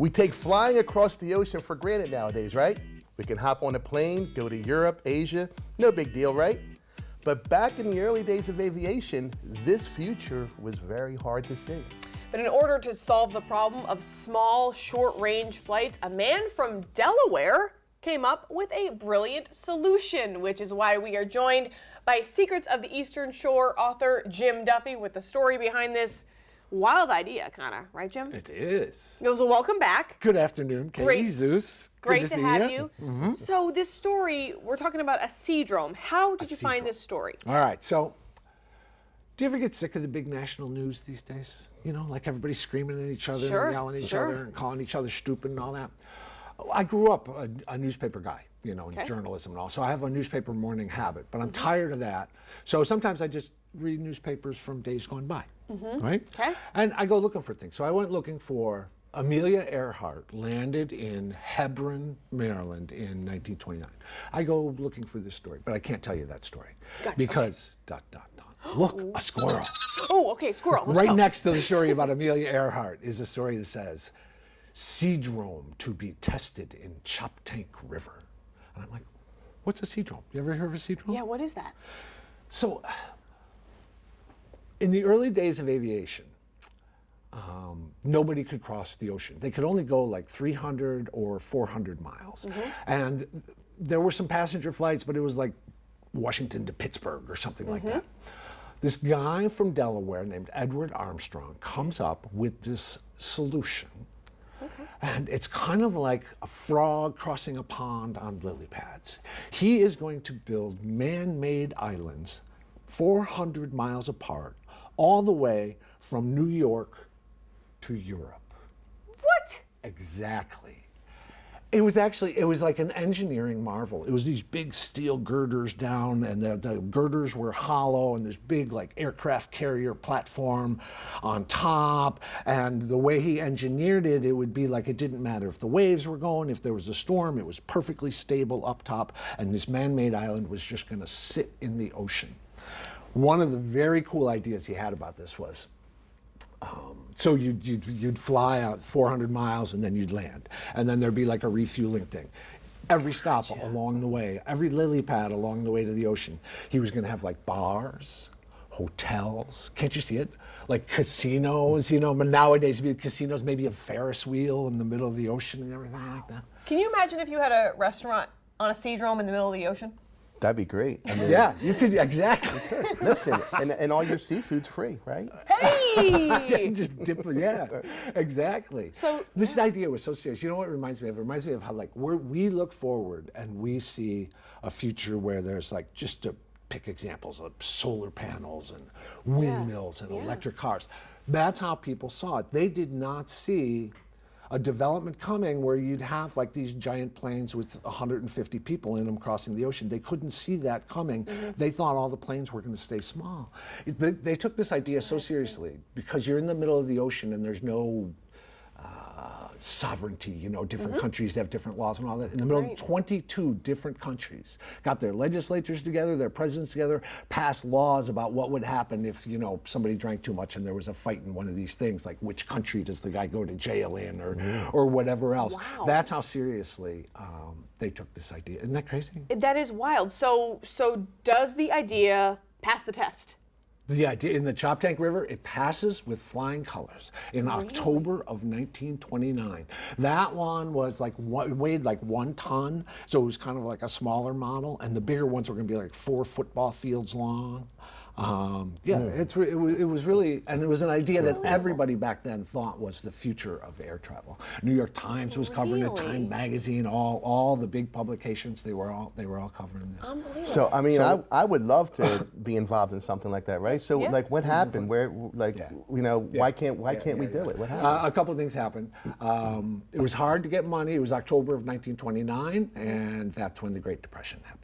We take flying across the ocean for granted nowadays, right? We can hop on a plane, go to Europe, Asia, no big deal, right? But back in the early days of aviation, this future was very hard to see. But in order to solve the problem of small, short-range flights, a man from Delaware came up with a brilliant solution, which is why we are joined by Secrets of the Eastern Shore author Jim Duffy with the story behind this wild idea, kind of, right, Jim? It is. So welcome back. Good afternoon, Katie. Great. Zeus. Great Good to see have you. you. So this story, we're talking about a seadrome. How did you find this story? All right, so do you ever get sick of the big national news these days? You know, like everybody screaming at each other Sure, and yelling at each sure. other and calling each other stupid and all that. I grew up a newspaper guy, you know, in journalism and all, so I have a newspaper morning habit, but I'm tired of that. So sometimes I just read newspapers from days gone by, right? Okay. And I go looking for things. So I went looking for Amelia Earhart landed in Hebron, Maryland in 1929. I go looking for this story, but I can't tell you that story because ... Look, a squirrel. Oh, okay, squirrel. Let's Right go. next to the story about Amelia Earhart is a story that says, Seadrome to be tested in Choptank River. And I'm like, what's a seadrome? You ever heard of a seadrome? Yeah, what is that? So, in the early days of aviation, nobody could cross the ocean. They could only go like 300 or 400 miles. And there were some passenger flights, but it was like Washington to Pittsburgh or something like that. This guy from Delaware named Edward Armstrong comes up with this solution. And it's kind of like a frog crossing a pond on lily pads. He is going to build man-made islands 400 miles apart, all the way from New York to Europe. What? Exactly. It was like an engineering marvel. It was these big steel girders down, and the girders were hollow, and this big like aircraft carrier platform on top. And the way he engineered it, it would be like it didn't matter if the waves were going, if there was a storm, it was perfectly stable up top, and this man-made island was just gonna sit in the ocean. One of the very cool ideas he had about this was, so you'd fly out 400 miles and then you'd land. And then there'd be like a refueling thing. Every stop along the way, every lily pad along the way to the ocean, he was gonna have like bars, hotels, can't you see it? Like casinos, you know, but nowadays casinos, maybe a Ferris wheel in the middle of the ocean and everything like that. Can you imagine if you had a restaurant on a seadrome in the middle of the ocean? That'd be great. I mean, Yeah, you could, exactly. listen, and all your seafood's free, right? Hey! Just dip it, yeah, exactly. So this idea was so serious. You know what it reminds me of? It reminds me of how like we look forward and we see a future where there's like, just to pick examples of solar panels and windmills and electric cars. That's how people saw it. They did not see a development coming where you'd have like these giant planes with 150 people in them crossing the ocean. They couldn't see that coming. They thought all the planes were going to stay small. They took this idea so seriously because you're in the middle of the ocean and there's no sovereignty, you know, different countries have different laws and all that. In the middle of 22 different countries got their legislatures together, their presidents together, passed laws about what would happen if, you know, somebody drank too much and there was a fight in one of these things, like which country does the guy go to jail in or whatever else. Wow. That's how seriously they took this idea. Isn't that crazy? that is wild. So does the idea pass the test? The idea in the Choptank River, it passes with flying colors in October of 1929. That one was like, weighed like 1 ton, so it was kind of like a smaller model, and the bigger ones were gonna be like 4 football fields long. It was really, and it was an idea that everybody back then thought was the future of air travel. New York Times was covering it, Time Magazine, all the big publications, they were all covering this. Unbelievable. So, I mean, I would love to be involved in something like that, right? So, like, what happened? Where, like, you know, why can't we do it? What happened? A couple of things happened. It was hard to get money. It was October of 1929, and that's when the Great Depression happened.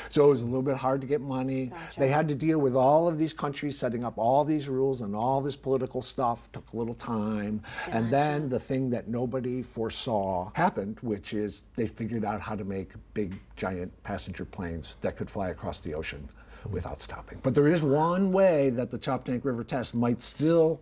So it was a little bit hard to get money. Gotcha. They had to deal with all of these countries setting up all these rules and all this political stuff. Took a little time. And then the thing that nobody foresaw happened, which is they figured out how to make big, giant passenger planes that could fly across the ocean without stopping. But there is one way that the Choptank River test might still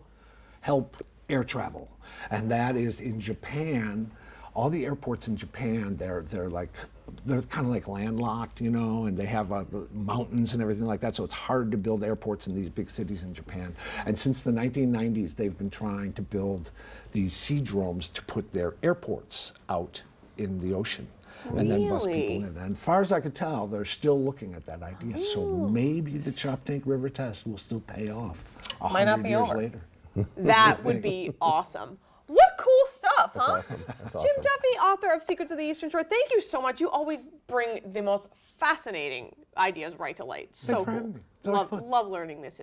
help air travel. And that is in Japan. All the airports in Japan, they're kind of like landlocked, you know, and they have mountains and everything like that. So it's hard to build airports in these big cities in Japan. And since the 1990s, they've been trying to build these seedromes to put their airports out in the ocean. And then bus people in. And as far as I could tell, they're still looking at that idea. So maybe the Choptank River test will still pay off 100 years later. That would be awesome. What cool stuff, huh? That's awesome. That's awesome. Jim Duffy, author of Secrets of the Eastern Shore, thank you so much. You always bring the most fascinating ideas right to light. So cool. Love Love learning this history.